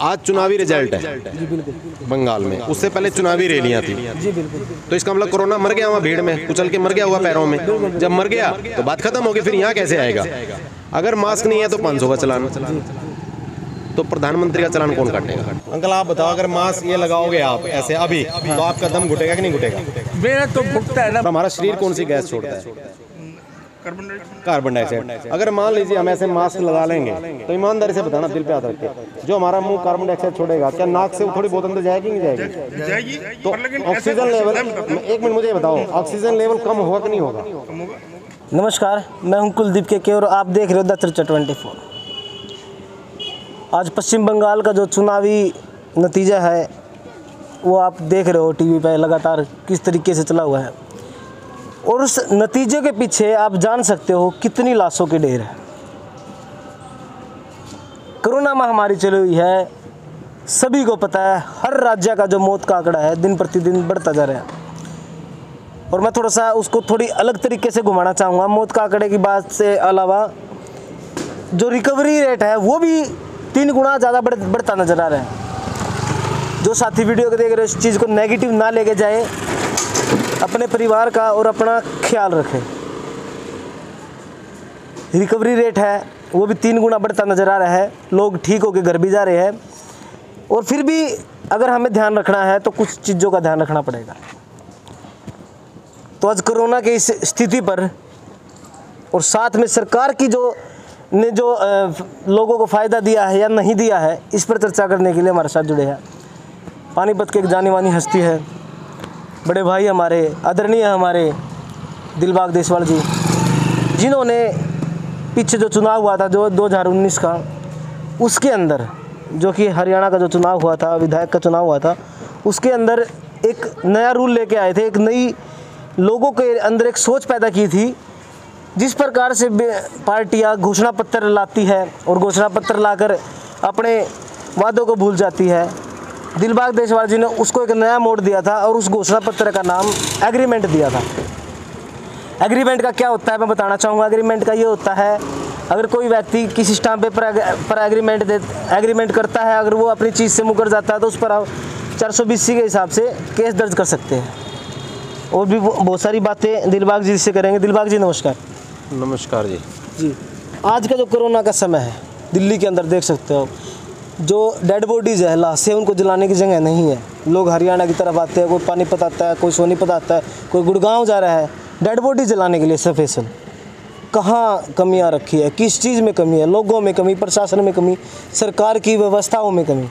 आज चुनावी रिजल्ट है जी बिल्कुल। बंगाल में, उससे पहले चुनावी रैलियां थी। जी बिल्कुल। तो इसका मतलब कोरोना मर गया वहाँ भीड़ में, कुचल के मर गया हुआ पैरों में। जब मर गया तो बात खत्म होगी, फिर यहाँ कैसे आएगा? अगर मास्क नहीं है तो 500 का चालान, तो प्रधानमंत्री का चालान कौन काटेगा? अंकल आप बताओ, अगर मास्क ये लगाओगे आप ऐसे अभी तो आपका दम घुटेगा कि नहीं घुटेगा? मेरा तो घुटता है ना। हमारा शरीर कौन सी गैस छोड़ता है? Carbon dioxide. अगर मान लीजिए हम ऐसे मास्क लगा लेंगे तो ईमानदारी से बताना, दिल पे हाथ रख के, जो हमारा मुंह कार्बन डाइऑक्साइड छोड़ेगा, क्या नाक से थोड़ी बहुत अंदर जाएगी नहीं जाएगी? जाएगी। तो ऑक्सीजन लेवल, एक मिनट मुझे बताओ, ऑक्सीजन लेवल कम होगा कि नहीं होगा? नमस्कार, मैं हूं कुलदीप के और आप देख रहे हो द चर्चा 24। आज पश्चिम बंगाल का जो चुनावी नतीजा है वो आप देख रहे हो टीवी पे लगातार किस तरीके से चला हुआ है, और उस नतीजे के पीछे आप जान सकते हो कितनी लाशों के ढेर है। कोरोना महामारी चली हुई है, सभी को पता है, हर राज्य का जो मौत का आंकड़ा है दिन प्रतिदिन बढ़ता जा रहा है। और मैं थोड़ा सा उसको थोड़ी अलग तरीके से घुमाना चाहूँगा। मौत का आंकड़े की बात से अलावा जो रिकवरी रेट है वो भी 3 गुना ज़्यादा बढ़ता नजर आ रहा है। जो साथी वीडियो को देख रहे हो, इस चीज़ को नेगेटिव ना लेके जाए, अपने परिवार का और अपना ख्याल रखें। रिकवरी रेट है वो भी 3 गुना बढ़ता नज़र आ रहा है। लोग ठीक होकर घर भी जा रहे हैं, और फिर भी अगर हमें ध्यान रखना है तो कुछ चीज़ों का ध्यान रखना पड़ेगा। तो आज कोरोना की इस स्थिति पर और साथ में सरकार की जो लोगों को फ़ायदा दिया है या नहीं दिया है, इस पर चर्चा करने के लिए हमारे साथ जुड़े हैं पानीपत के एक जानी मानी हस्ती है, बड़े भाई हमारे, आदरणीय हमारे दिलबाग देसवाल जी, जिन्होंने पीछे जो चुनाव हुआ था जो 2019 का, उसके अंदर जो कि हरियाणा का जो चुनाव हुआ था, विधायक का चुनाव हुआ था, उसके अंदर एक नया रूल लेके आए थे। एक नई लोगों के अंदर एक सोच पैदा की थी। जिस प्रकार से पार्टियां घोषणा पत्र लाती है और घोषणा पत्र लाकर अपने वादों को भूल जाती है, दिलबाग देसवाल जी ने उसको एक नया मोड़ दिया था और उस घोषणा पत्र का नाम एग्रीमेंट दिया था। एग्रीमेंट का क्या होता है मैं बताना चाहूँगा। एग्रीमेंट का ये होता है, अगर कोई व्यक्ति किसी स्टाम्प पेपर पर एग्रीमेंट करता है, अगर वो अपनी चीज़ से मुकर जाता है तो उस पर आप 420 के हिसाब से केस दर्ज कर सकते हैं। और भी बहुत सारी बातें दिलबाग जी से करेंगे। दिलबाग जी नमस्कार। नमस्कार जी। जी, आज का जो कोरोना का समय है, दिल्ली के अंदर देख सकते हो, जो डेड बॉडीज़ है, लाश है, उनको जलाने की जगह नहीं है। लोग हरियाणा की तरफ आते हैं, कोई पानीपत आता है, कोई सोनीपत आता है, कोई गुड़गांव जा रहा है डेड बॉडी जलाने के लिए स्पेशल। कहाँ कमियाँ रखी है, किस चीज़ में कमी है? लोगों में कमी, प्रशासन में कमी, सरकार की व्यवस्थाओं में कमी।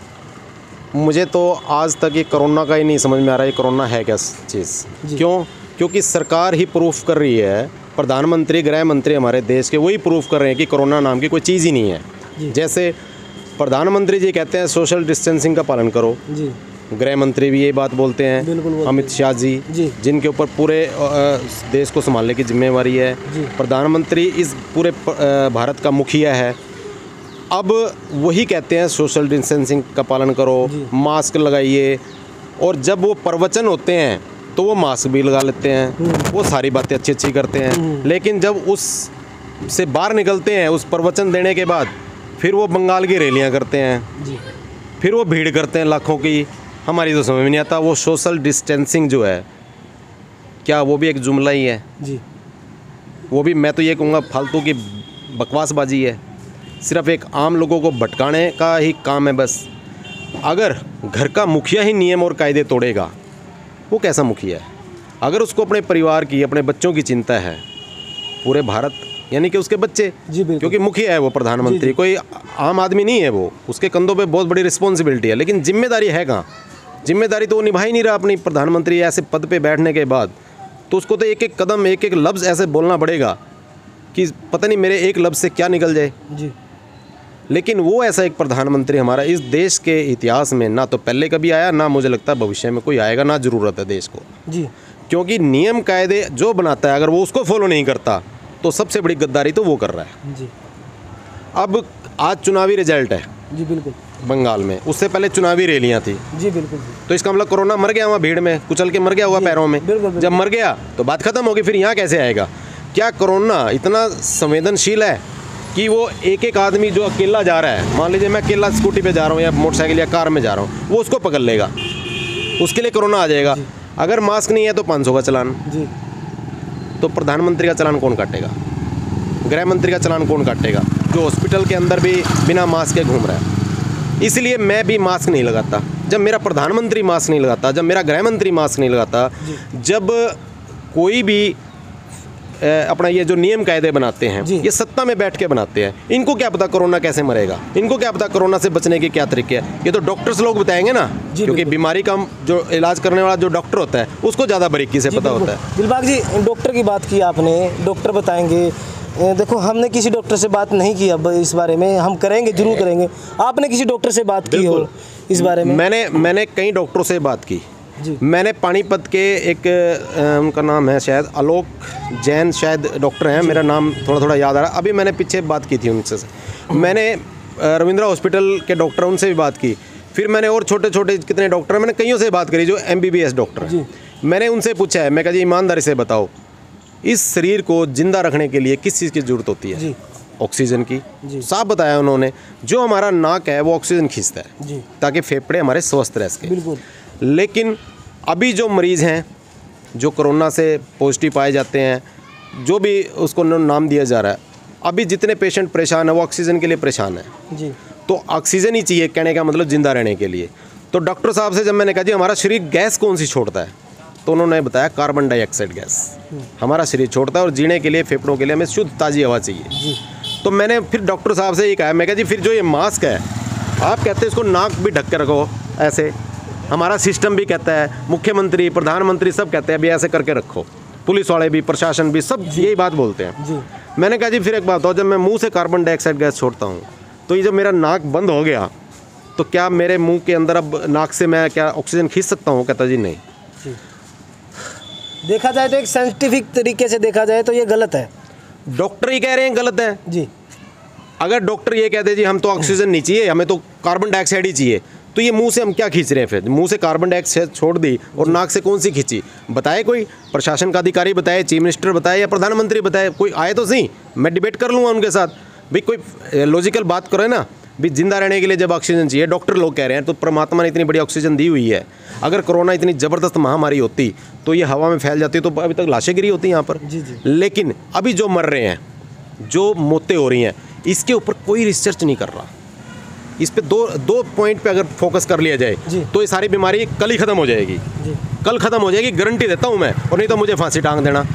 मुझे तो आज तक ये कोरोना का ही नहीं समझ में आ रहा है, ये कोरोना है क्या चीज़? क्यों? क्योंकि सरकार ही प्रूफ कर रही है, प्रधानमंत्री, गृह मंत्री हमारे देश के वही प्रूफ कर रहे हैं कि कोरोना नाम की कोई चीज़ ही नहीं है। जैसे प्रधानमंत्री जी कहते हैं सोशल डिस्टेंसिंग का पालन करो, जी, गृह मंत्री भी ये बात बोलते हैं, अमित शाह जी, जिनके ऊपर पूरे देश को संभालने की जिम्मेवारी है। प्रधानमंत्री इस पूरे भारत का मुखिया है। अब वही कहते हैं सोशल डिस्टेंसिंग का पालन करो, मास्क लगाइए, और जब वो प्रवचन होते हैं तो वो मास्क भी लगा लेते हैं, वो सारी बातें अच्छी अच्छी करते हैं, लेकिन जब उस से बाहर निकलते हैं उस प्रवचन देने के बाद, फिर वो बंगाल की रैलियां करते हैं, फिर वो भीड़ करते हैं लाखों की। हमारी तो समझ में नहीं आता, वो सोशल डिस्टेंसिंग जो है क्या वो भी एक जुमला ही है? जी, वो भी मैं तो ये कहूँगा फालतू की बकवासबाजी है, सिर्फ एक आम लोगों को भटकाने का ही काम है बस। अगर घर का मुखिया ही नियम और कायदे तोड़ेगा, वो कैसा मुखिया है? अगर उसको अपने परिवार की, अपने बच्चों की चिंता है, पूरे भारत यानी कि उसके बच्चे, क्योंकि मुखिया है वो, प्रधानमंत्री कोई आम आदमी नहीं है, वो उसके कंधों पे बहुत बड़ी रिस्पॉन्सिबिलिटी है, लेकिन जिम्मेदारी है कहाँ? जिम्मेदारी तो वो निभा ही नहीं रहा अपनी। प्रधानमंत्री ऐसे पद पे बैठने के बाद तो उसको तो एक एक कदम, एक एक लफ्ज़ ऐसे बोलना पड़ेगा कि पता नहीं मेरे एक लफ्ज़ से क्या निकल जाए जी। लेकिन वो ऐसा एक प्रधानमंत्री हमारा इस देश के इतिहास में ना तो पहले कभी आया, ना मुझे लगता है भविष्य में कोई आएगा, ना ज़रूरत है देश को जी। क्योंकि नियम कायदे जो बनाता है अगर वो उसको फॉलो नहीं करता तो सबसे बड़ी गद्दारी तो वो कर रहा है जी। अब आज चुनावी रिजल्ट है जी, बिल्कुल, बंगाल में, उससे पहले चुनावी रैलियां थी जी, बिल्कुल। तो इसका मतलब कोरोना मर गया वहाँ भीड़ में, कुचल के मर गया हुआ पैरों में। जब मर गया तो बात खत्म होगी, फिर यहाँ कैसे आएगा? क्या कोरोना इतना संवेदनशील है कि वो एक एक आदमी जो अकेला जा रहा है, मान लीजिए मैं अकेला स्कूटी पे जा रहा हूँ या मोटरसाइकिल या कार में जा रहा हूँ, वो उसको पकड़ लेगा, उसके लिए कोरोना आ जाएगा। अगर मास्क नहीं है तो 500 का चालान जी। तो प्रधानमंत्री का चालान कौन काटेगा? गृह मंत्री का चालान कौन काटेगा, जो हॉस्पिटल के अंदर भी बिना मास्क के घूम रहा है? इसलिए मैं भी मास्क नहीं लगाता। जब मेरा प्रधानमंत्री मास्क नहीं लगाता, जब मेरा गृह मंत्री मास्क नहीं लगाता, जब कोई भी अपना ये जो नियम कायदे बनाते हैं ये सत्ता में बैठ के बनाते हैं, इनको क्या पता कोरोना कैसे मरेगा, इनको क्या पता कोरोना से बचने के क्या तरीके हैं? ये तो डॉक्टर्स लोग बताएंगे ना, क्योंकि बीमारी का जो इलाज करने वाला जो डॉक्टर होता है उसको ज़्यादा बारीकी से पता होता है। दिलबाग जी, डॉक्टर की बात की आपने, डॉक्टर बताएंगे। देखो, हमने किसी डॉक्टर से बात नहीं की, अब इस बारे में हम करेंगे, जरूर करेंगे। आपने किसी डॉक्टर से बात की हो इस बारे में? मैंने कई डॉक्टरों से बात की। मैंने पानीपत के एक उनका नाम है शायद आलोक जैन, शायद डॉक्टर हैं, मेरा नाम थोड़ा थोड़ा याद आ रहा है। अभी मैंने पीछे बात की थी उनसे। मैंने रविंद्रा हॉस्पिटल के डॉक्टर, उनसे भी बात की। फिर मैंने और छोटे छोटे कितने डॉक्टर हैं, मैंने कईयों से बात करी जो MBBS डॉक्टर हैं। मैंने उनसे पूछा है, मैं कहा जी ईमानदारी से बताओ, इस शरीर को जिंदा रखने के लिए किस चीज़ की ज़रूरत होती है? ऑक्सीजन की। साफ बताया उन्होंने, जो हमारा नाक है वो ऑक्सीजन खींचता है ताकि फेफड़े हमारे स्वस्थ रह सके। बिल्कुल। लेकिन अभी जो मरीज़ हैं जो कोरोना से पॉजिटिव पाए जाते हैं, जो भी उसको नाम दिया जा रहा है, अभी जितने पेशेंट परेशान है वो ऑक्सीजन के लिए परेशान है जी। तो ऑक्सीजन ही चाहिए, कहने का मतलब जिंदा रहने के लिए। तो डॉक्टर साहब से जब मैंने कहा जी हमारा शरीर गैस कौन सी छोड़ता है, तो उन्होंने बताया कार्बन डाइऑक्साइड गैस हमारा शरीर छोड़ता है, और जीने के लिए, फेफड़ों के लिए हमें शुद्ध ताज़ी हवा चाहिए। तो मैंने फिर डॉक्टर साहब से ये कहा, मैं कहा जी फिर जो ये मास्क है, आप कहते हैं इसको नाक भी ढक के रखो, ऐसे हमारा सिस्टम भी कहता है, मुख्यमंत्री, प्रधानमंत्री सब कहते हैं अभी ऐसे करके रखो, पुलिस वाले भी, प्रशासन भी, सब यही बात बोलते हैं जी। मैंने कहा जी फिर एक बात हो, जब मैं मुंह से कार्बन डाइऑक्साइड गैस छोड़ता हूँ तो ये जब मेरा नाक बंद हो गया तो क्या मेरे मुंह के अंदर अब नाक से मैं क्या ऑक्सीजन खींच सकता हूँ? कहता जी नहीं जी। देखा जाए तो एक साइंटिफिक तरीके से देखा जाए तो ये गलत है। डॉक्टर ही कह रहे हैं गलत है जी। अगर डॉक्टर ये कहते जी हम तो ऑक्सीजन नहीं चाहिए, हमें तो कार्बन डाइऑक्साइड ही चाहिए, तो ये मुंह से हम क्या खींच रहे हैं? फिर मुंह से कार्बन डाइऑक्साइड छोड़ दी और नाक से कौन सी खींची? बताए कोई प्रशासन का अधिकारी बताए, चीफ मिनिस्टर बताए या प्रधानमंत्री बताए, कोई आए तो सही, मैं डिबेट कर लूँगा उनके साथ। भाई कोई लॉजिकल बात करो ना, भी जिंदा रहने के लिए जब ऑक्सीजन चाहिए, डॉक्टर लोग कह रहे हैं, तो परमात्मा ने इतनी बड़ी ऑक्सीजन दी हुई है। अगर कोरोना इतनी ज़बरदस्त महामारी होती तो ये हवा में फैल जाती, तो अभी तक लाशें गिरी होती यहाँ पर जी। लेकिन अभी जो मर रहे हैं, जो मौतें हो रही हैं, इसके ऊपर कोई रिसर्च नहीं कर रहा। इस पे दो पॉइंट पे अगर फोकस कर लिया जाए तो ये सारी बीमारी कल ही ख़त्म हो जाएगी, कल ख़त्म हो जाएगी, गारंटी देता हूँ मैं। और नहीं तो मुझे फांसी टांग देना,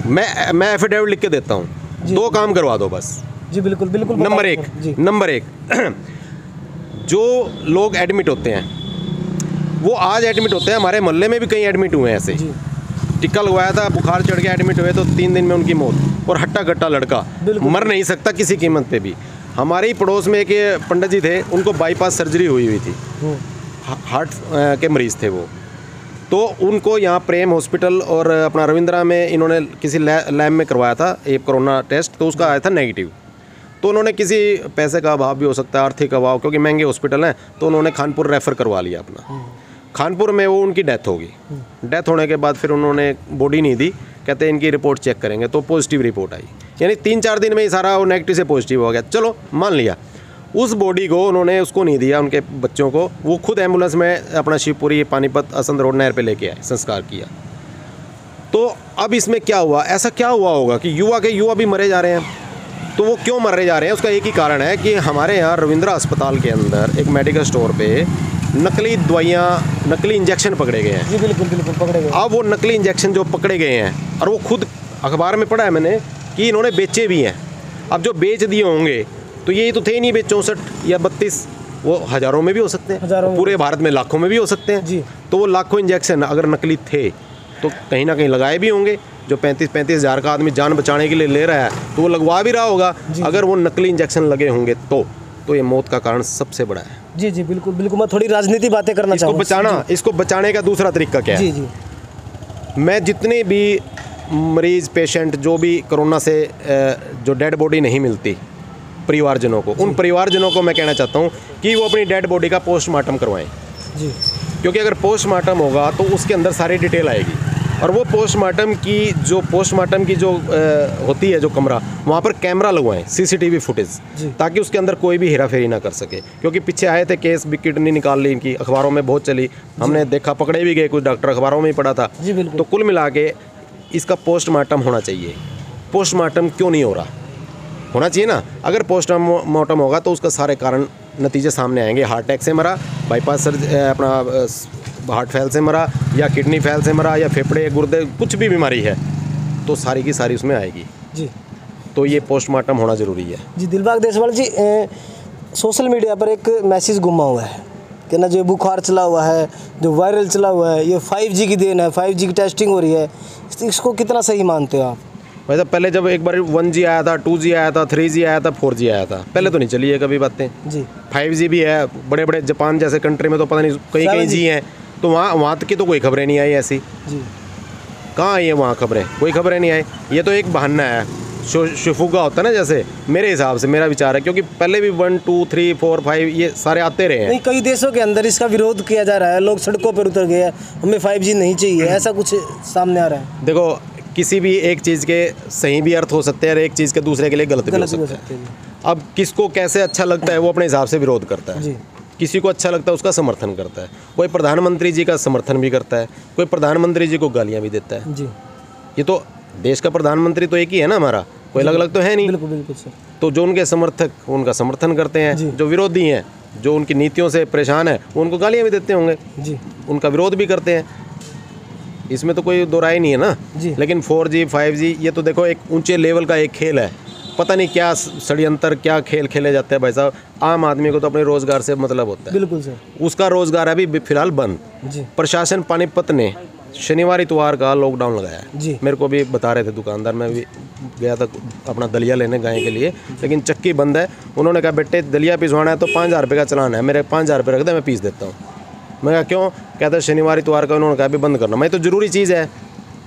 मैं एफिडेविट लिख के देता हूँ, 2 काम करवा दो बस जी। बिल्कुल बिल्कुल। नंबर एक जो लोग एडमिट होते हैं वो आज एडमिट होते हैं, हमारे मोहल्ले में भी कई एडमिट हुए हैं ऐसे, टिक्का लगवाया था, बुखार चढ़ के एडमिट हुए तो 3 दिन में उनकी मौत, और हट्टा कट्टा लड़का मर नहीं सकता किसी कीमत पे भी। हमारे ही पड़ोस में एक पंडित जी थे, उनको बाईपास सर्जरी हुई थी, हार्ट के मरीज़ थे वो, तो उनको यहाँ प्रेम हॉस्पिटल और अपना रविंद्रा में इन्होंने किसी लैब में करवाया था एक कोरोना टेस्ट, तो उसका आया था नेगेटिव। तो उन्होंने किसी पैसे का अभाव भी हो सकता है, आर्थिक अभाव, क्योंकि महंगे हॉस्पिटल हैं, तो उन्होंने खानपुर रेफ़र करवा लिया अपना। खानपुर में वो उनकी डेथ होगी। डेथ होने के बाद फिर उन्होंने बॉडी नहीं दी, कहते इनकी रिपोर्ट चेक करेंगे, तो पॉजिटिव रिपोर्ट आई, यानी 3-4 दिन में ही सारा वो नेगेटिव से पॉजिटिव हो गया। चलो मान लिया, उस बॉडी को उन्होंने उसको नहीं दिया, उनके बच्चों को, वो खुद एम्बुलेंस में अपना शिवपुरी पानीपत असंध रोड नहर पे लेके आए, संस्कार किया। तो अब इसमें क्या हुआ, ऐसा क्या हुआ होगा कि युवा भी मरे जा रहे हैं? तो वो क्यों मर जा रहे हैं? उसका एक ही कारण है कि हमारे यहाँ रविंद्रा अस्पताल के अंदर एक मेडिकल स्टोर पे नकली दवाइयाँ, नकली इंजेक्शन पकड़े गए हैं जी। बिल्कुल बिल्कुल पकड़े गए। अब वो नकली इंजेक्शन जो पकड़े गए हैं, और वो खुद अखबार में पढ़ा है मैंने कि इन्होंने बेचे भी हैं। अब जो बेच दिए होंगे तो ये तो थे ही नहीं 64 या 32, वो हज़ारों में भी हो सकते हैं, पूरे भारत में लाखों में भी हो सकते हैं जी। तो वो लाखों इंजेक्शन अगर नकली थे तो कहीं ना कहीं लगाए भी होंगे। जो 35 हज़ार का आदमी जान बचाने के लिए ले रहा है तो वो लगवा भी रहा होगा। अगर वो नकली इंजेक्शन लगे होंगे तो ये मौत का कारण सबसे बड़ा है जी। जी बिल्कुल बिल्कुल। मैं थोड़ी राजनीति बातें करना चाहूँगा। इसको बचाने का दूसरा तरीका क्या है? जी। मैं जितने भी मरीज़, पेशेंट, जो भी कोरोना से जो डेड बॉडी नहीं मिलती परिवारजनों को, उन परिवारजनों को मैं कहना चाहता हूँ कि वो अपनी डेड बॉडी का पोस्टमार्टम करवाएं जी। क्योंकि अगर पोस्टमार्टम होगा तो उसके अंदर सारी डिटेल आएगी और वो पोस्टमार्टम की जो होती है जो कमरा, वहाँ पर कैमरा लगवाएं, CCTV फुटेज, ताकि उसके अंदर कोई भी हेरा फेरी ना कर सके। क्योंकि पीछे आए थे केस, भी किडनी निकाल ली इनकी, अखबारों में बहुत चली, हमने देखा, पकड़े भी गए कुछ डॉक्टर, अखबारों में ही पड़ा था। तो कुल मिला के इसका पोस्टमार्टम होना चाहिए। पोस्टमार्टम क्यों नहीं हो रहा? होना चाहिए ना। अगर पोस्टमार्टम होगा तो उसका सारे कारण नतीजे सामने आएंगे। हार्ट अटैक से मरा, बाईपास अपना हार्ट फेल से मरा, या किडनी फेल से मरा, या फेफड़े, गुर्दे, कुछ भी बीमारी है तो सारी की सारी उसमें आएगी जी। तो ये पोस्टमार्टम होना ज़रूरी है जी। दिलबाग देसवाल जी, सोशल मीडिया पर एक मैसेज घुमा हुआ है कि ना जो बुखार चला हुआ है, जो वायरल चला हुआ है, ये 5G की देन है, 5G की टेस्टिंग हो रही है, इसको कितना सही मानते हो आप? वैसे पहले जब एक बार 1G आया था, 2G आया था, 3G आया था, 4G आया था, पहले तो नहीं चली है कभी बातें जी। 5G भी है, बड़े बड़े जापान जैसे कंट्री में तो पता नहीं कहीं कहीं जी हैं, तो वहाँ की तो कोई खबरें नहीं आई ऐसी जी। कहाँ आई है वहाँ खबरें? कोई खबरें नहीं आई। ये तो एक बहाना है, शिफुगा होता है ना, जैसे मेरे हिसाब से, मेरा विचार है, क्योंकि पहले भी 1, 2, 3, 4, 5 ये सारे आते रहे हैं। नहीं, कई देशों के अंदर इसका विरोध किया जा रहा है, लोग सड़कों पर उतर गए हैं, हमें 5G नहीं चाहिए, ऐसा कुछ सामने आ रहा है। देखो, किसी भी एक चीज़ के सही भी अर्थ हो सकते हैं और एक चीज़ के दूसरे के लिए गलत भी हो सकते हैं। अब किसको कैसे अच्छा लगता है वो अपने हिसाब से विरोध करता है जी। किसी को अच्छा लगता है उसका समर्थन करता है। कोई प्रधानमंत्री जी का समर्थन भी करता है, कोई प्रधानमंत्री जी को गालियाँ भी देता है जी। ये तो देश का प्रधानमंत्री तो एक ही है ना हमारा, कोई अलग अलग तो है नहीं। बिल्कुल बिल्कुल सर। तो जो उनके समर्थक उनका समर्थन करते हैं, जो विरोधी हैं, जो उनकी नीतियों से परेशान है, वो उनको गालियाँ भी देते होंगे जी, उनका विरोध भी करते हैं। इसमें तो कोई दो राय नहीं है ना जी। लेकिन 4G 5G ये तो देखो एक ऊंचे लेवल का एक खेल है, पता नहीं क्या षड्यंत्र, क्या खेल खेले जाते हैं भाई साहब। आम आदमी को तो अपने रोजगार से मतलब होता है। बिल्कुल सर। उसका रोजगार अभी फिलहाल बंद जी। प्रशासन पानीपत ने शनिवार इतवार का लॉकडाउन लगाया जी। मेरे को भी बता रहे थे दुकानदार, मैं भी गया था अपना दलिया लेने गाय के लिए, लेकिन चक्की बंद है। उन्होंने कहा बेटे दलिया पिसवाना है तो 5000 रुपये का चलान है, मेरे 5000 रुपये रख दे, मैं पीस देता हूँ। मैं कहा क्यों? कहता है शनिवार इतवार का उन्होंने कहा भी बंद करना। मैं तो ज़रूरी चीज़ है,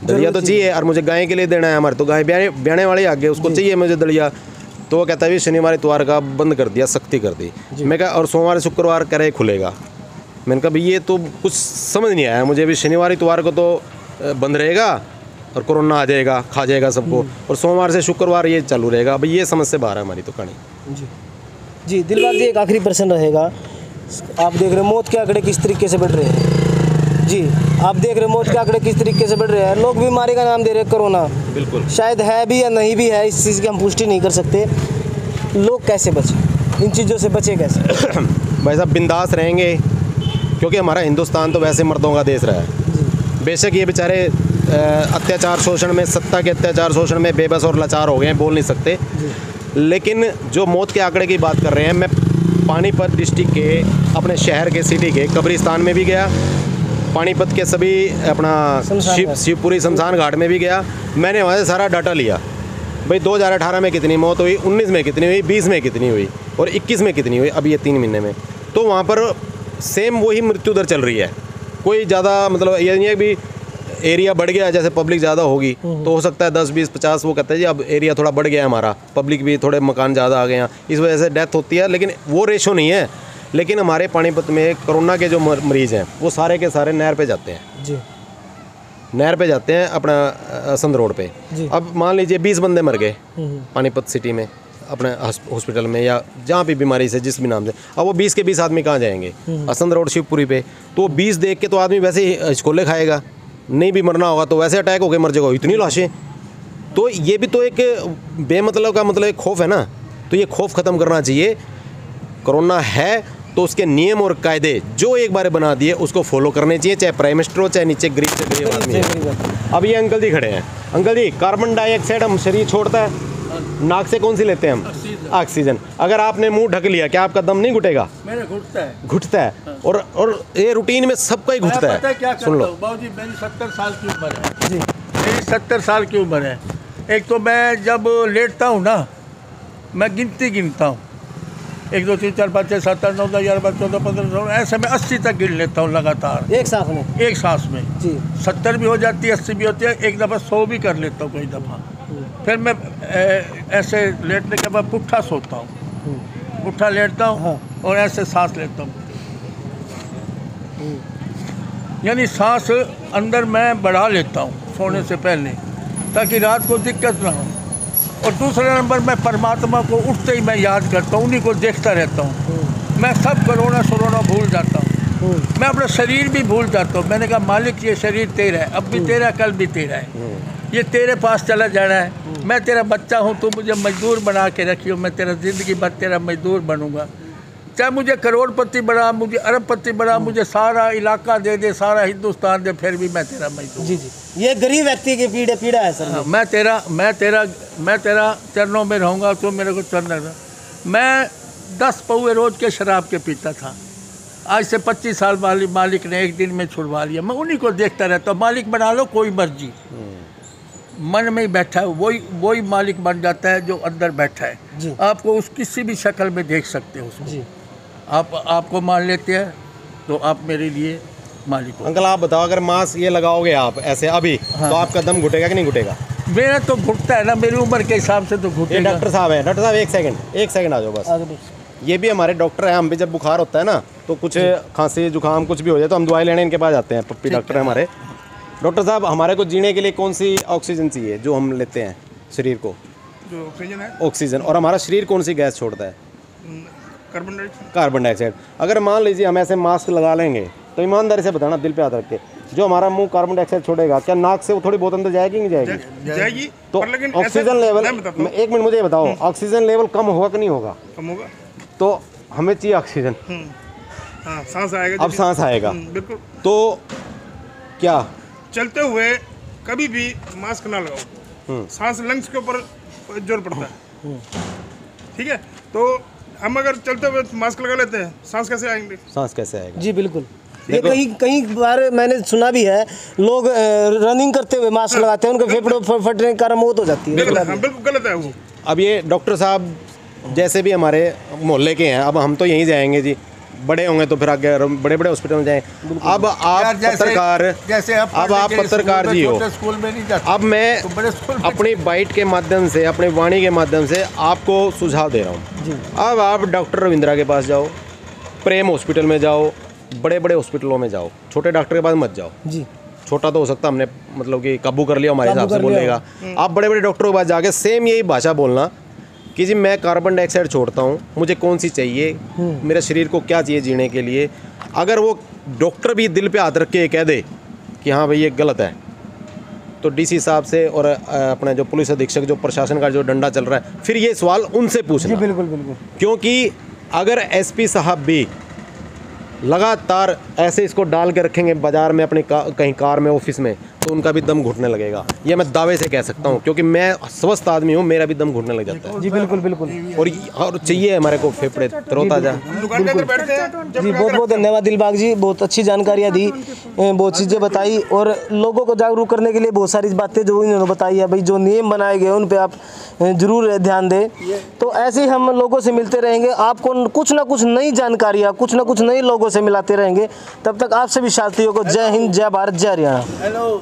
दलिया तो चाहिए, और मुझे गाय के लिए देना है, हमारे तो गाय ब्याने वाले आगे, उसको चाहिए मुझे दलिया। तो वो कहता है भी शनिवार इतवार का बंद कर दिया, सख्ती कर दी। मैं कहा और सोमवार शुक्रवार करे खुलेगा। मैंने कहा भाई ये तो कुछ समझ नहीं आया मुझे, भी शनिवार इतवार को तो बंद रहेगा और कोरोना आ जाएगा, खा जाएगा सबको, और सोमवार से शुक्रवार ये चालू रहेगा। भाई ये समझ से बाहर है हमारी तो कहानी जी। जी दिलबाग जी, एक आखिरी प्रश्न रहेगा। आप देख रहे हैं मौत के आंकड़े किस तरीके से बढ़ रहे हैं जी, आप देख रहे हैं मौत के आंकड़े किस तरीके से बढ़ रहे हैं। लोग बीमारी का नाम दे रहे हैं कोरोना, बिल्कुल शायद है भी या नहीं भी है, इस चीज़ की हम पुष्टि नहीं कर सकते। लोग कैसे बचें, इन चीज़ों से बचे कैसे? भाई साहब बिंदास रहेंगे, क्योंकि हमारा हिंदुस्तान तो वैसे मर्दों का देश रहा है। बेशक ये बेचारे अत्याचार शोषण में, सत्ता के अत्याचार शोषण में बेबस और लाचार हो गए हैं, बोल नहीं सकते। लेकिन जो मौत के आंकड़े की बात कर रहे हैं, मैं पानीपत डिस्ट्रिक्ट के अपने शहर के सिटी के कब्रिस्तान में भी गया, पानीपत के सभी अपना शिवपुरी शमशान घाट में भी गया। मैंने वहाँ से सारा डाटा लिया, भाई 2018 में कितनी मौत हुई, 19 में कितनी हुई, 20 में कितनी हुई और 21 में कितनी हुई, अभी ये 3 महीने में। तो वहाँ पर सेम वही मृत्यु दर चल रही है। कोई ज़्यादा मतलब ये नहीं है भी एरिया बढ़ गया, जैसे पब्लिक ज़्यादा होगी तो हो सकता है 10, 20, 50 वो कहते हैं जी अब एरिया थोड़ा बढ़ गया है हमारा, पब्लिक भी थोड़े मकान ज़्यादा आ गए हैं, इस वजह से डेथ होती है, लेकिन वो रेशो नहीं है। लेकिन हमारे पानीपत में कोरोना के जो मरीज़ हैं वो सारे के सारे नहर पे जाते हैं जी, नहर पे जाते हैं अपना संद रोड पे। अब मान लीजिए 20 बंदे मर गए पानीपत सिटी में अपने हॉस्पिटल में या जहाँ भी बीमारी से जिस भी नाम से, अब वो 20 के 20 आदमी कहाँ जाएंगे? असंध रोड शिवपुरी पे। तो 20 देख के तो आदमी वैसे ही हिचकोले खाएगा, नहीं भी मरना होगा तो वैसे अटैक होकर मर जाएगा, इतनी लाशें। तो ये भी तो एक बेमतलब का मतलब एक खौफ है ना, तो ये खौफ ख़त्म करना चाहिए। कोरोना है तो उसके नियम और कायदे जो एक बार बना दिए उसको फॉलो करने चाहिए, चाहे प्राइम मिनिस्टर हो चाहे नीचे गरीब से गरीब आदमी है। अब ये अंकल जी खड़े हैं, अंकल जी कार्बन डाइऑक्साइड हम शरीर छोड़ता है, नाक से कौन सी लेते हैं हम? ऑक्सीजन। अगर आपने मुंह ढक लिया क्या आपका दम नहीं घुटेगा? मेरा घुटता है, घुटता है। हाँ। और ये रूटीन में सबका ही घुटता है। क्या सुन लो बाबूजी, मेरी 70 साल की उम्र है जी, मेरी 70 साल की उम्र है। एक तो मैं जब लेटता हूँ ना, मैं गिनता हूँ 1, 2, 3, 4, 5, 6, 7, 8, 9, 10, 11, 12, 14, 15, 16 ऐसे मैं 80 तक गिन लेता हूँ लगातार एक सांस में जी। 70 भी हो जाती है, 80 भी होती है, एक दफ़ा 100 भी कर लेता हूँ कोई दफ़ा। फिर मैं ऐसे लेटने के बाद पुट्ठा सोता हूँ, पुट्ठा लेटता हूँ और ऐसे सांस लेता हूँ। यानी सांस अंदर मैं बढ़ा लेता हूँ सोने से पहले, ताकि रात को दिक्कत ना हो। और दूसरा नंबर, मैं परमात्मा को उठते ही मैं याद करता हूँ, उन्हीं को देखता रहता हूँ। मैं सब करोना सरोना भूल जाता हूँ, मैं अपना शरीर भी भूल जाता हूँ। मैंने कहा मालिक ये शरीर तेरा है, अब भी तेरा, कल भी तेरा है, ये तेरे पास चला जाना है। मैं तेरा बच्चा हूँ, तू मुझे मजदूर बना के रखियो, मैं तेरा ज़िंदगी भर तेरा मजदूर बनूंगा। चाहे मुझे करोड़पति बना, मुझे अरबपति बना, मुझे सारा इलाका दे दे, सारा हिंदुस्तान दे, फिर भी मैं तेरा मजदूर। जी जी, ये गरीब व्यक्ति की पीड़ा है सर। हाँ, मैं तेरा चरणों में रहूँगा, तो मेरे को चरण। मैं 10 पौए रोज के शराब के पीता था, आज से 25 साल मालिक ने एक दिन में छुड़वा लिया। मैं उन्हीं को देखता रहता हूँ। मालिक बना लो कोई मर्जी, मन में ही बैठा है वही मालिक बन जाता है जो अंदर बैठा है। आपको उस किसी भी शक्ल में देख सकते हो उसको। आपको मान लेते हैं तो आप मेरे लिए मालिक हो। अंकल आप बताओ, अगर मास्क ये लगाओगे आप ऐसे अभी, हाँ, तो आपका दम घुटेगा कि नहीं घुटेगा? मेरा तो घुटता है ना, मेरी उम्र के हिसाब से तो घुटेगा। डॉक्टर साहब है, डॉक्टर साहब एक सेकंड आ जाओ बस। ये भी हमारे डॉक्टर हैं, हम भी जब बुखार होता है ना, तो कुछ खांसी जुकाम कुछ भी हो जाए तो हम दवाई लेने इनके पास जाते हैं। पप्पी डॉक्टर है हमारे। डॉक्टर साहब, हमारे को जीने के लिए कौन सी ऑक्सीजन चाहिए जो हम लेते हैं शरीर को? जो ऑक्सीजन है, ऑक्सीजन। और हमारा शरीर कौन सी गैस छोड़ता है? Carbon dioxide. अगर मान लीजिए हम ऐसे मास्क लगा लेंगे, तो ईमानदारी से बताना, दिल पे हाथ रख के, जो हमारा मुंह कार्बन डाइऑक्साइड छोड़ेगा, क्या नाक से वो थोड़ी बहुत अंदर जाएगी नहीं जाएगी? जाएगी। तो ऑक्सीजन लेवल, एक मिनट मुझे बताओ, ऑक्सीजन लेवल कम होगा कि नहीं होगा? कम होगा। तो हमें चाहिए ऑक्सीजन। हाँ, सांस आएगा। अब सांस आएगा। बिल्कुल। तो क्या चलते हुए कभी भी मास्क ना लगाओ, सांस लंग्स के ऊपर जोर पड़ता है। ठीक है, तो हम अगर चलते हुए मास्क लगा लेते हैं, सांस कैसे आएंगे? सांस कैसे आएगा? जी बिल्कुल। ये कई बार मैंने सुना भी है, लोग रनिंग करते हुए मास्क लगाते हैं, उनके फेफड़ों फटने के कारण मौत हो जाती है। बिल्कुल गलत है वो। अब ये डॉक्टर साहब जैसे भी हमारे मोहल्ले के हैं, अब हम तो यहीं जाएंगे जी, बड़े होंगे तो फिर आगे बड़े बड़े हॉस्पिटल में जाएं। अब आप पत्रकार, अब आप पत्रकार जी हो, स्कूल में नहीं जाते, अब मैं अपनी बाइट के माध्यम से, अपनी वाणी के माध्यम से आपको सुझाव दे रहा हूँ। अब आप डॉक्टर रविंद्रा के पास जाओ, प्रेम हॉस्पिटल में जाओ, बड़े बड़े हॉस्पिटलों में जाओ, छोटे डॉक्टर के पास मत जाओ जी। छोटा तो हो सकता हमने मतलब कि काबू कर लिया, हमारे हिसाब से बोलेगा। आप बड़े बड़े डॉक्टरों के पास जाके सेम यही भाषा बोलना कि जी मैं कार्बन डाइऑक्साइड छोड़ता हूँ, मुझे कौन सी चाहिए, मेरे शरीर को क्या चाहिए जीने के लिए। अगर वो डॉक्टर भी दिल पे हाथ रख के कह दे कि हाँ भाई ये गलत है, तो डीसी साहब से और अपने जो पुलिस अधीक्षक, जो प्रशासन का जो डंडा चल रहा है, फिर ये सवाल उनसे पूछना। बिल्कुल बिल्कुल। क्योंकि अगर एसपी साहब भी लगातार ऐसे इसको डाल के रखेंगे बाजार में, अपनी कहीं कार में, ऑफिस में, तो उनका भी दम घुटने लगेगा। ये मैं दावे से कह सकता हूँ, क्योंकि मैं स्वस्थ आदमी हूँ, मेरा भी दम घुटने लग जाता है। जी बिल्कुल बिल्कुल। और चाहिए हमारे को फेफड़े तरोताजा। जी बहुत बहुत धन्यवाद दिलबाग जी, बहुत अच्छी जानकारियाँ दी, बहुत चीज़ें बताई, और लोगों को जागरूक करने के लिए बहुत सारी बातें जो इन्होंने बताई है। भाई जो नियम बनाए गए उन पर आप जरूर ध्यान दें। तो ऐसे ही हम लोगों से मिलते रहेंगे, आपको कुछ ना कुछ नई जानकारियाँ, कुछ ना कुछ नए लोगों से मिलाते रहेंगे। तब तक आप सभी साथियों को जय हिंद, जय भारत, जय हरियाणा। हेलो।